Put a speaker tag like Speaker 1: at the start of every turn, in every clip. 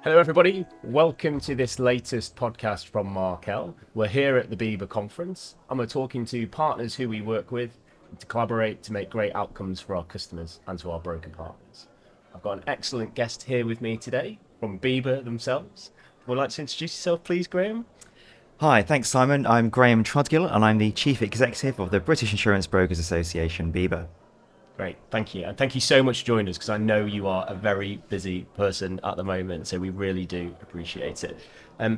Speaker 1: Hello, everybody. Welcome to this latest podcast from Markel. We're here at the BIBA conference, and we're talking to partners who we work with to collaborate to make great outcomes for our customers and to our broker partners. I've got an excellent guest here with me today from BIBA themselves. Would you like to introduce yourself, please, Graeme?
Speaker 2: Hi, thanks, Simon. I'm Graeme Trudgill, and I'm the Chief Executive of the British Insurance Brokers Association, BIBA.
Speaker 1: Great, thank you. And thank you so much for joining us, because I know you are a very busy person at the moment, so we really do appreciate it.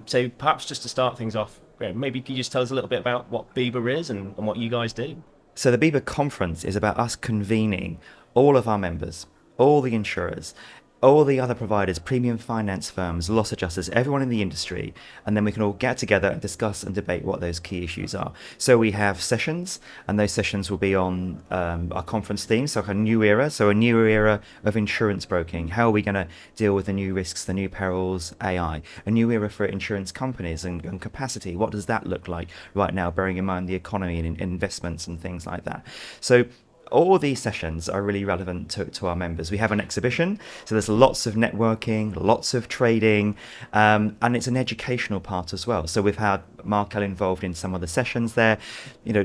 Speaker 1: So perhaps just to start things off, Graeme, maybe could you just tell us a little bit about what BIBA is and what you guys do?
Speaker 2: So the BIBA conference is about us convening all of our members, all the insurers, all the other providers, premium finance firms, loss adjusters, everyone in the industry, and then we can all get together and discuss and debate what those key issues are. So we have sessions, and those sessions will be on our conference theme, so a new era of insurance broking. How are we going to deal with the new risks, the new perils, AI? A new era for insurance companies and capacity. What does that look like right now, bearing in mind the economy and investments and things like that? So all these sessions are really relevant to our members. We have an exhibition, so there's lots of networking, lots of trading, and it's an educational part as well. So we've had Markel involved in some of the sessions there,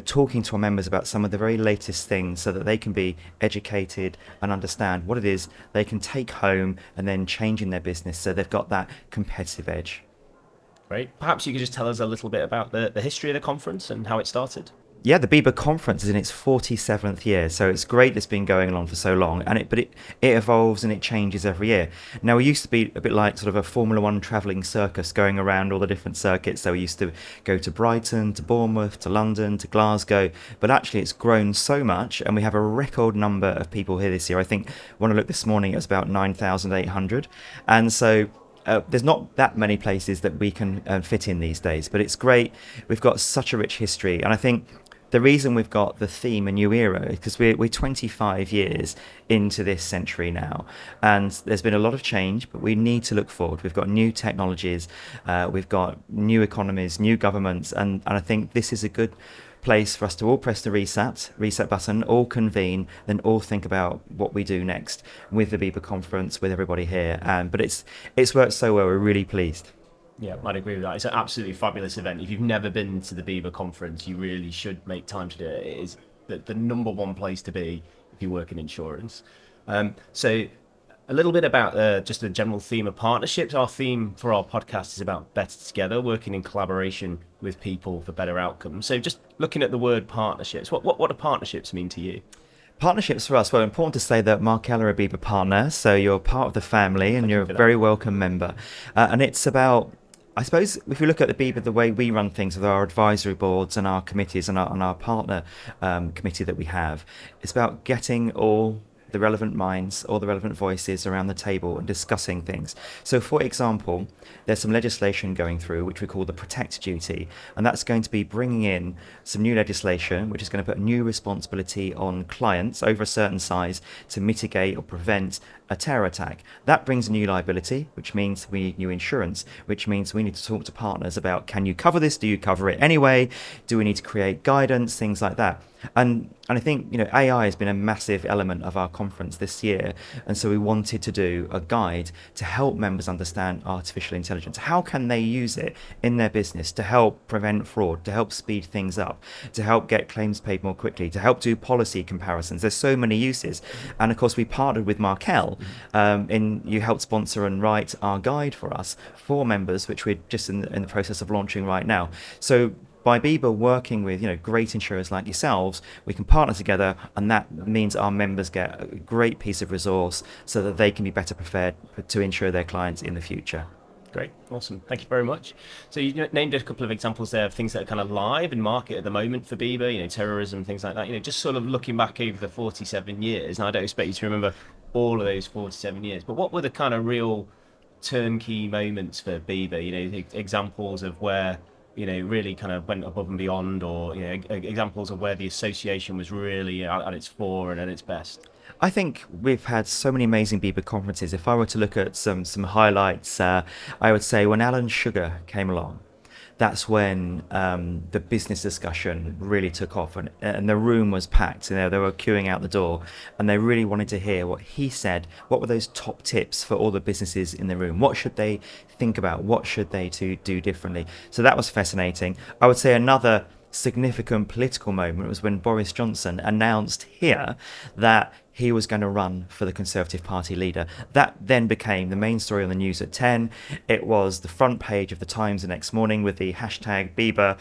Speaker 2: talking to our members about some of the very latest things so that they can be educated and understand what it is they can take home and then change in their business so they've got that competitive edge.
Speaker 1: Great. Perhaps you could just tell us a little bit about the history of the conference and how it started.
Speaker 2: Yeah, the BIBA conference is in its 47th year, so it's great it's been going along for so long, but it evolves and it changes every year. Now, we used to be a bit like sort of a Formula One travelling circus going around all the different circuits, so we used to go to Brighton, to Bournemouth, to London, to Glasgow, but actually it's grown so much, and we have a record number of people here this year. I think when I looked this morning, it was about 9,800, and so there's not that many places that we can fit in these days, but it's great. We've got such a rich history, and I think the reason we've got the theme A New Era is because we're 25 years into this century now, and there's been a lot of change, but we need to look forward. We've got new technologies, we've got new economies, new governments, and I think this is a good place for us to all press the reset button, all convene, then all think about what we do next with the BIBA conference, with everybody here. But it's worked so well, we're really pleased.
Speaker 1: Yeah, I'd agree with that. It's an absolutely fabulous event. If you've never been to the BIBA conference, you really should make time to do it. It is the number one place to be if you work in insurance. So a little bit about just the general theme of partnerships. Our theme for our podcast is about better together, working in collaboration with people for better outcomes. So just looking at the word partnerships, what do partnerships mean to you?
Speaker 2: Partnerships for us, well, important to say that Markel are a BIBA partner, so you're part of the family and you're a very welcome member. And it's about, I suppose, if we look at the BIBA, the way we run things with our advisory boards and our committees and our partner committee that we have, it's about getting all the relevant minds, all the relevant voices around the table and discussing things. So, for example, there's some legislation going through which we call the Protect Duty, and that's going to be bringing in some new legislation which is going to put new responsibility on clients over a certain size to mitigate or prevent a terror attack. That brings a new liability, which means we need new insurance, which means we need to talk to partners about, can you cover this? Do you cover it anyway? Do we need to create guidance? Things like that. And I think AI has been a massive element of our conference this year, and so we wanted to do a guide to help members understand artificial intelligence. How can they use it in their business to help prevent fraud, to help speed things up, to help get claims paid more quickly, to help do policy comparisons? There's so many uses, and of course we partnered with Markel. You helped sponsor and write our guide for us for members, which we're just in the process of launching right now. So by BIBA working with great insurers like yourselves, we can partner together, and that means our members get a great piece of resource so that they can be better prepared to insure their clients in the future.
Speaker 1: Great, awesome, thank you very much. So you named a couple of examples there of things that are kind of live in market at the moment for BIBA, terrorism, things like that. Just sort of looking back over the 47 years, and I don't expect you to remember all of those 47 years, but what were the kind of real turnkey moments for BIBA? Examples of where really kind of went above and beyond, or examples of where the association was really at its fore and at its best.
Speaker 2: I think we've had so many amazing BIBA conferences. If I were to look at some highlights, I would say when Alan Sugar came along, that's when the business discussion really took off, and the room was packed. They were queuing out the door, and they really wanted to hear what he said. What were those top tips for all the businesses in the room? What should they think about? What should they do differently? So that was fascinating. I would say another significant political moment was when Boris Johnson announced here that he was going to run for the Conservative Party leader. That then became the main story on the news at 10. It was the front page of the Times the next morning with the hashtag BIBA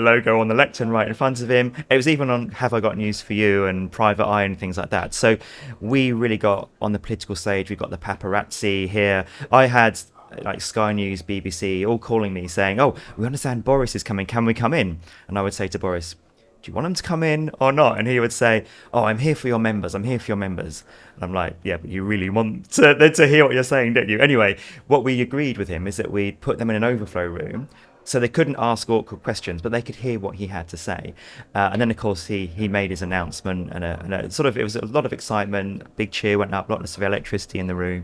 Speaker 2: logo on the lectern right in front of him. It was even on Have I Got News For You and Private Eye and things like that. So we really got on the political stage. We got the paparazzi here. I had like Sky News, BBC, all calling me saying, "Oh, we understand Boris is coming. Can we come in?" And I would say to Boris, "Do you want him to come in or not?" And he would say, "Oh, I'm here for your members. I'm here for your members." And I'm like, "Yeah, but you really want to hear what you're saying, don't you?" Anyway, what we agreed with him is that we'd put them in an overflow room, so they couldn't ask awkward questions, but they could hear what he had to say. And then, of course, he made his announcement, and it was a lot of excitement. Big cheer went up, lots of electricity in the room.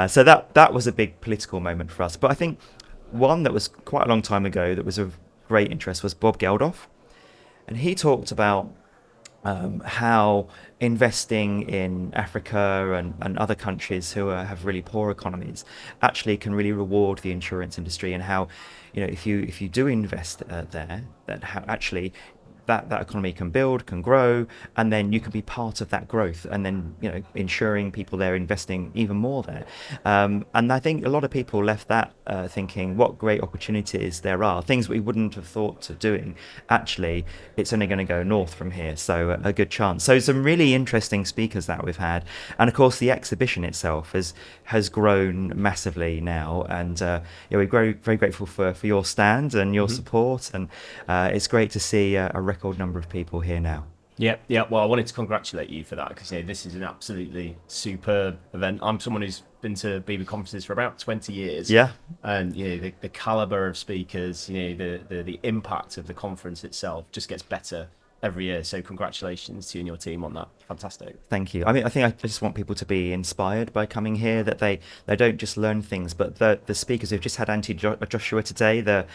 Speaker 2: So that was a big political moment for us. But I think one that was quite a long time ago that was of great interest was Bob Geldof, and he talked about how investing in Africa and other countries who have really poor economies actually can really reward the insurance industry, and how, if you do invest there, that how actually that economy can build, can grow, and then you can be part of that growth, and then ensuring people there investing even more there. And I think a lot of people left that thinking, what great opportunities there are, things we wouldn't have thought of doing. Actually, it's only going to go north from here, so a good chance. So some really interesting speakers that we've had, and of course the exhibition itself has grown massively now, and we're very, very grateful for your stand and your support, and it's great to see a record number of people here now.
Speaker 1: Yeah. Well, I wanted to congratulate you for that, because this is an absolutely superb event. I'm someone who's been to BIBA conferences for about 20 years.
Speaker 2: Yeah.
Speaker 1: And the caliber of speakers, the impact of the conference itself just gets better every year. So congratulations to you and your team on that. Fantastic.
Speaker 2: Thank you. I mean, I think I just want people to be inspired by coming here, that they don't just learn things, but the speakers. We've just had Anthony Joshua today, the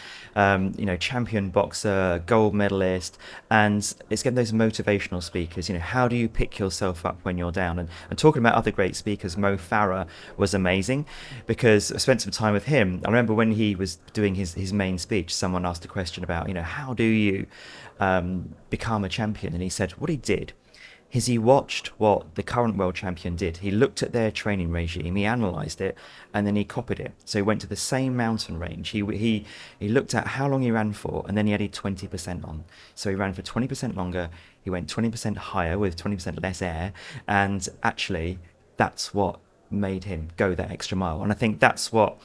Speaker 2: champion boxer, gold medalist, and it's getting those motivational speakers. How do you pick yourself up when you're down? And talking about other great speakers, Mo Farah was amazing, because I spent some time with him. I remember when he was doing his main speech, someone asked a question about, how do you become a champion? And he said what he did is he watched what the current world champion did. He looked at their training regime, he analysed it, and then he copied it. So he went to the same mountain range. He looked at how long he ran for, and then he added 20% on. So he ran for 20% longer, he went 20% higher with 20% less air, and actually that's what made him go that extra mile. And I think that's what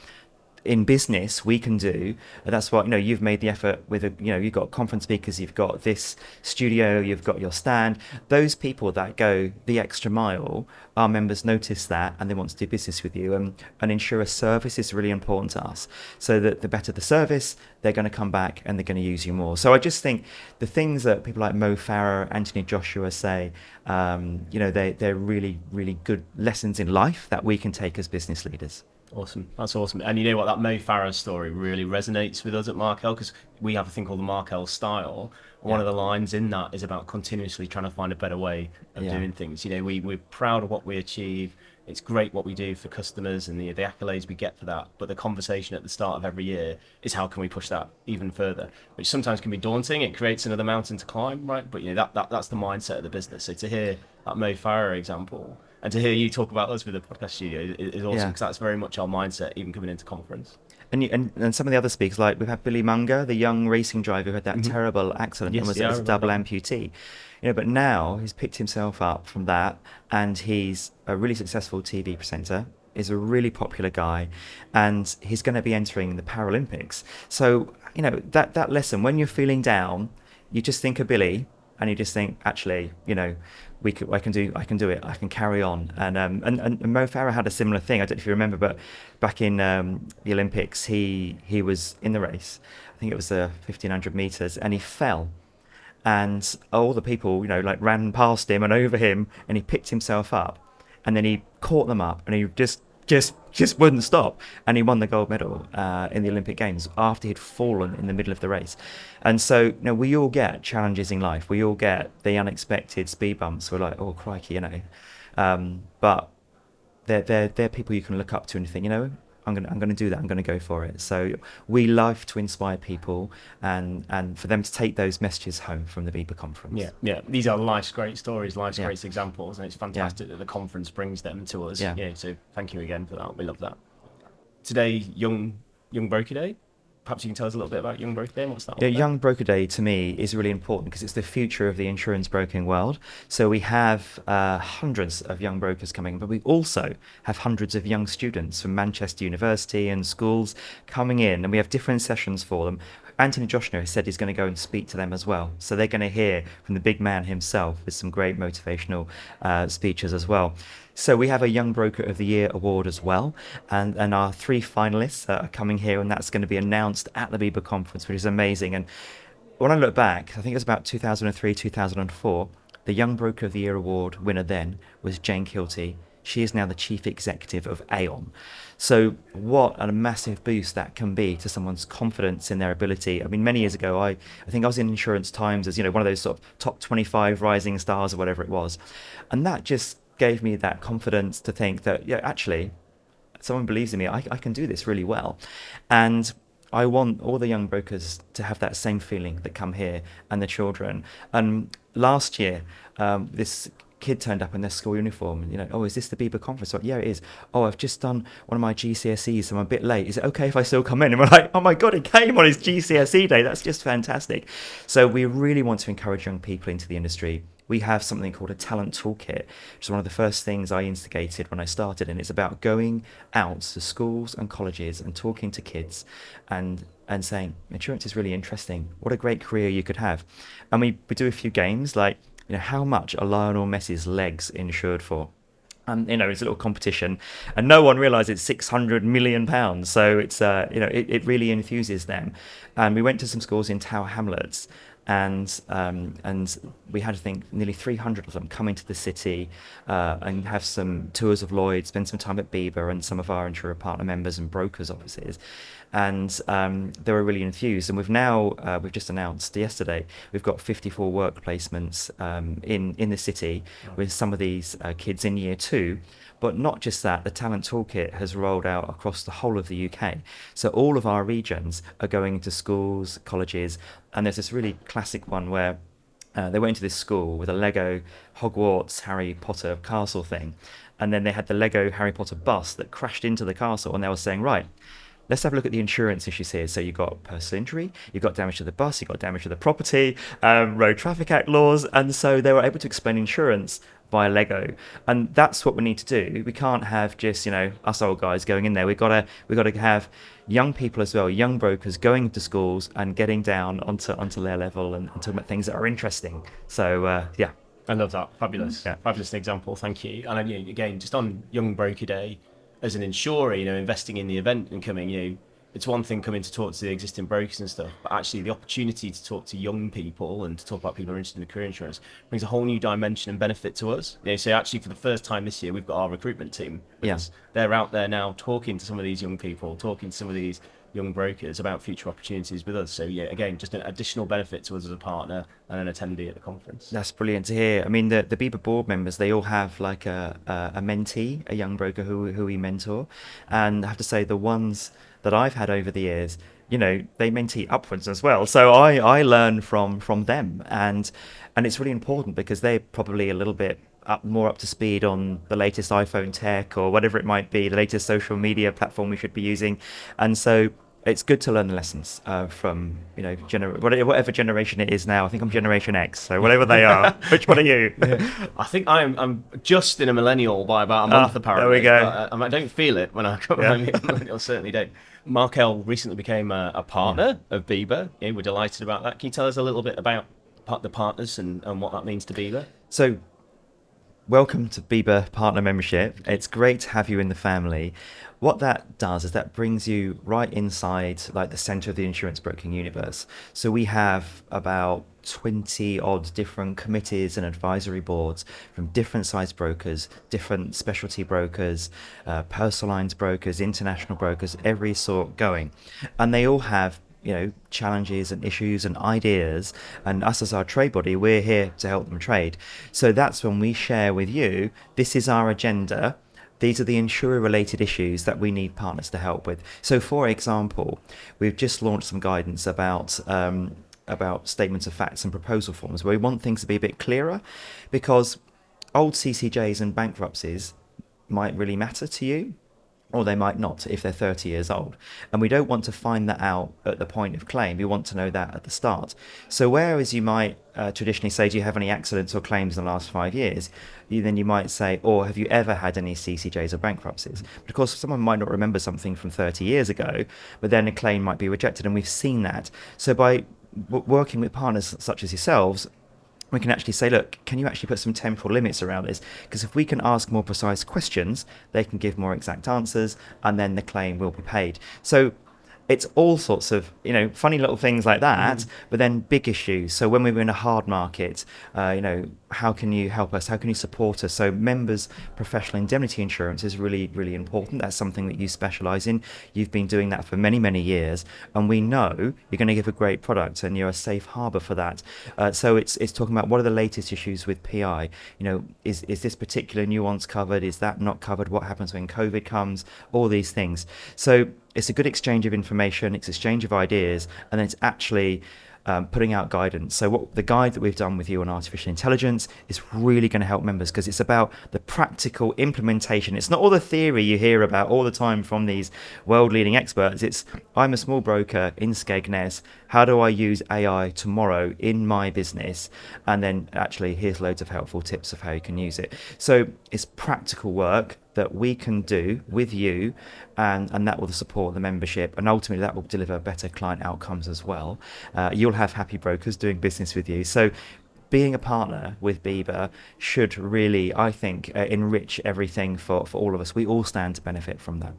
Speaker 2: in business we can do. That's what you've made the effort with you've got conference speakers, you've got this studio, you've got your stand. Those people that go the extra mile, our members notice that, and they want to do business with you, and ensure a service is really important to us, so that the better the service, they're going to come back and they're going to use you more. So I just think the things that people like Mo Farah, Anthony Joshua say, they're really, really good lessons in life that we can take as business leaders.
Speaker 1: Awesome. That's awesome. And you know what, that Mo Farah story really resonates with us at Markel, because we have a thing called the Markel style. One of the lines in that is about continuously trying to find a better way of doing things. We're proud of what we achieve. It's great what we do for customers and the accolades we get for that. But the conversation at the start of every year is, how can we push that even further? Which sometimes can be daunting. It creates another mountain to climb, right? But that's the mindset of the business. So to hear that Mo Farah example, and to hear you talk about us with the podcast studio is awesome, because that's very much our mindset, even coming into conference.
Speaker 2: And some of the other speakers, like we've had Billy Munger, the young racing driver who had that terrible accident and was a double amputee. But now he's picked himself up from that, and he's a really successful TV presenter, is a really popular guy, and he's going to be entering the Paralympics. So, that lesson, when you're feeling down, you just think of Billy, and you just think, actually, I can do it. I can carry on. And Mo Farah had a similar thing. I don't know if you remember, but back in the Olympics, he was in the race. I think it was 1,500 meters, and he fell. And all the people, ran past him and over him, and he picked himself up, and then he caught them up, and he just just wouldn't stop, and he won the gold medal in the Olympic Games after he'd fallen in the middle of the race. And so we all get challenges in life, we all get the unexpected speed bumps. We're like, oh crikey, but they're people you can look up to and think, I'm gonna do that. I'm gonna go for it. So we love to inspire people and for them to take those messages home from the BIBA conference.
Speaker 1: Yeah. These are life's great stories, life's great examples, and it's fantastic that the conference brings them to us. So thank you again for that. We love that. Today, Young Broker Day. Perhaps you can tell us a little bit about Young Broker Day and what's that?
Speaker 2: Young Broker Day to me is really important because it's the future of the insurance broking world. So we have hundreds of young brokers coming, but we also have hundreds of young students from Manchester University and schools coming in, and we have different sessions for them. Anthony Joshua has said he's going to go and speak to them as well. So they're going to hear from the big man himself with some great motivational speeches as well. So we have a Young Broker of the Year award as well. And our 3 finalists are coming here, and that's going to be announced at the BIBA conference, which is amazing. And when I look back, I think it was about 2003, 2004, the Young Broker of the Year award winner then was Jane Kilty. She is now the chief executive of Aon. So what a massive boost that can be to someone's confidence in their ability. I mean, many years ago, I think I was in Insurance Times as, one of those sort of top 25 rising stars or whatever it was. And that just gave me that confidence to think that, actually, someone believes in me. I can do this really well. And I want all the young brokers to have that same feeling that come here, and the children. And last year, this kid turned up in their school uniform and, oh, is this the BIBA conference? Like, yeah, it is. Oh, I've just done one of my GCSEs, so I'm a bit late. Is it okay if I still come in? And we're like, oh my God, he came on his GCSE day. That's just fantastic. So we really want to encourage young people into the industry. We have something called a talent toolkit, which is one of the first things I instigated when I started, and it's about going out to schools and colleges and talking to kids and saying, insurance is really interesting. What a great career you could have. And we do a few games like, how much are Lionel Messi's legs insured for? And it's a little competition, and no one realised it's £600 million. So it's it really enthuses them. And we went to some schools in Tower Hamlets, and we had, I think, nearly 300 of them come into the city and have some tours of Lloyd's, spend some time at BIBA and some of our insurer partner members and brokers' offices. And they were really enthused. And we've just announced yesterday, we've got 54 work placements in the city with some of these kids in year 2. But not just that, the Talent Toolkit has rolled out across the whole of the UK. So all of our regions are going into schools, colleges, and there's this really classic one where they went into this school with a Lego Hogwarts Harry Potter castle thing, and then they had the Lego Harry Potter bus that crashed into the castle, and they were saying, right, let's have a look at the insurance issues here. So you've got personal injury, you've got damage to the bus, you've got damage to the property, Road Traffic Act laws, and so they were able to explain insurance via Lego. And that's what we need to do. We can't have just, us old guys going in there. We've got to have young people as well, young brokers going into schools and getting down onto their level and talking about things that are interesting. So, yeah.
Speaker 1: I love that. Fabulous. Yeah. Fabulous example. Thank you. And again, just on Young Broker Day, as an insurer, investing in the event and coming, it's one thing coming to talk to the existing brokers and stuff, but actually the opportunity to talk to young people and to talk about people who are interested in career insurance brings a whole new dimension and benefit to us. So actually for the first time this year, we've got our recruitment team.
Speaker 2: Yes.
Speaker 1: They're out there now talking to some of these young people, talking to some of these young brokers about future opportunities with us. So again, just an additional benefit to us as a partner and an attendee at the conference.
Speaker 2: That's brilliant to hear. I mean, the BIBA board members, they all have like a mentee, a young broker who we mentor. And I have to say, the ones that I've had over the years, they mentee upwards as well. So I learn from them, and it's really important because they're probably a little bit more up to speed on the latest iPhone tech or whatever it might be, the latest social media platform we should be using. And so it's good to learn the lessons from whatever generation it is now. I think I'm Generation X, so whatever they are. Which one are you?
Speaker 1: I think I'm just in a millennial by about a month apparently.
Speaker 2: There we go.
Speaker 1: I don't feel it when I come. I certainly don't. Markel recently became a partner of BIBA. We're delighted about that. Can you tell us a little bit about the partners and what that means to BIBA?
Speaker 2: So, welcome to BIBA Partner Membership. It's great to have you in the family. what that does is that brings you right inside like the center of the insurance broking universe. So we have about 20 odd different committees and advisory boards from different size brokers, different specialty brokers, personal lines brokers, international brokers, every sort going. And they all have challenges and issues and ideas, and us as our trade body, we're here to help them trade. So that's when we share with you, this is our agenda, these are the insurer related issues that we need partners to help with. So for example, we've just launched some guidance about statements of facts and proposal forms, where we want things to be a bit clearer, because old CCJs and bankruptcies might really matter to you, or they might not if they're 30 years old. And we don't want to find that out at the point of claim. We want to know that at the start. So whereas you might traditionally say, do you have any accidents or claims in the last 5 years? Then you might say, or have you ever had any CCJs or bankruptcies? But of course, someone might not remember something from 30 years ago, but then a claim might be rejected. And we've seen that. So by working with partners such as yourselves, we can actually say, look, can you actually put some temporal limits around this? Because if we can ask more precise questions, they can give more exact answers, and then the claim will be paid. So it's all sorts of, funny little things like that, but then big issues. So when we're in a hard market, how can you help us? How can you support us? So members' professional indemnity insurance is really, really important. That's something that you specialise in. You've been doing that for many, many years, and we know you're going to give a great product, and you're a safe harbour for that. So it's talking about what are the latest issues with PI. Is this particular nuance covered? Is that not covered? What happens when COVID comes? All these things. So it's a good exchange of information, it's exchange of ideas, and then it's actually putting out guidance. So what the guide that we've done with you on artificial intelligence is really going to help members, because it's about the practical implementation. It's not all the theory you hear about all the time from these world-leading experts. It's, I'm a small broker in Skegness. How do I use AI tomorrow in my business? And then actually, here's loads of helpful tips of how you can use it. So it's practical work that we can do with you, and that will support the membership, and ultimately that will deliver better client outcomes as well. You'll have happy brokers doing business with you. So being a partner with BIBA should really, I think, enrich everything for all of us. We all stand to benefit from that.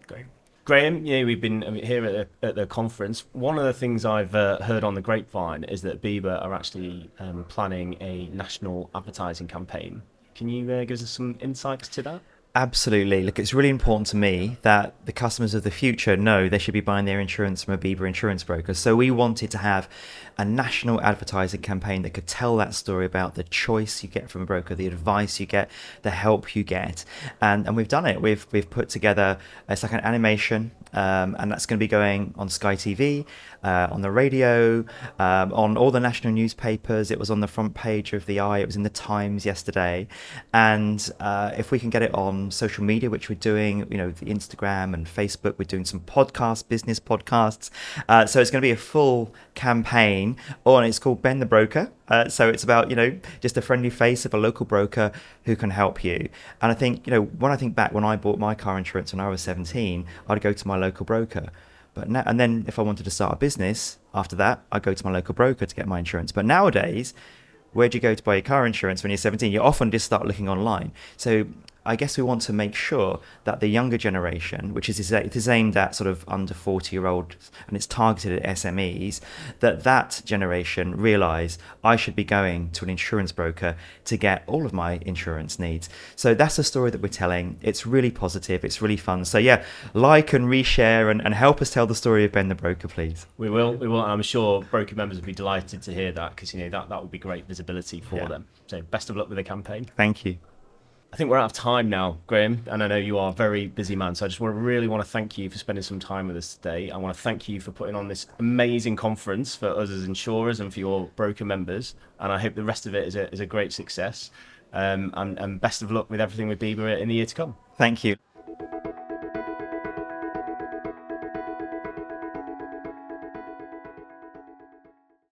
Speaker 1: Great. Graeme, we've been here at the conference. One of the things I've heard on the grapevine is that BIBA are actually planning a national advertising campaign. Can you give us some insights to that?
Speaker 2: Absolutely. Look, it's really important to me that the customers of the future know they should be buying their insurance from a BIBA insurance broker. So we wanted to have a national advertising campaign that could tell that story about the choice you get from a broker, the advice you get, the help you get. And we've done it. We've put together, it's like an animation, and that's going to be going on Sky TV, on the radio, on all the national newspapers. It was on the front page of the Eye. It was in the Times yesterday. And if we can get it on social media, which we're doing, the Instagram and Facebook, we're doing some podcasts, business podcasts. So it's going to be a full campaign, and it's called Ben the Broker. So it's about, just a friendly face of a local broker who can help you. And I think, when I think back when I bought my car insurance when I was 17, I'd go to my local broker. But now, and then if I wanted to start a business after that, I'd go to my local broker to get my insurance. But nowadays, where do you go to buy your car insurance when you're 17? You often just start looking online. So I guess we want to make sure that the younger generation, which is aimed at sort of under 40-year-olds, and it's targeted at SMEs, that generation realise I should be going to an insurance broker to get all of my insurance needs. So that's the story that we're telling. It's really positive. It's really fun. So yeah, like and reshare and help us tell the story of Ben the Broker, please.
Speaker 1: We will. I'm sure broker members will be delighted to hear that, because that would be great visibility for them. So best of luck with the campaign.
Speaker 2: Thank you.
Speaker 1: I think we're out of time now, Graeme, and I know you are a very busy man, so I just really want to thank you for spending some time with us today. I want to thank you for putting on this amazing conference for us as insurers and for your broker members, and I hope the rest of it is a great success, and best of luck with everything with BIBA in the year to come.
Speaker 2: Thank you.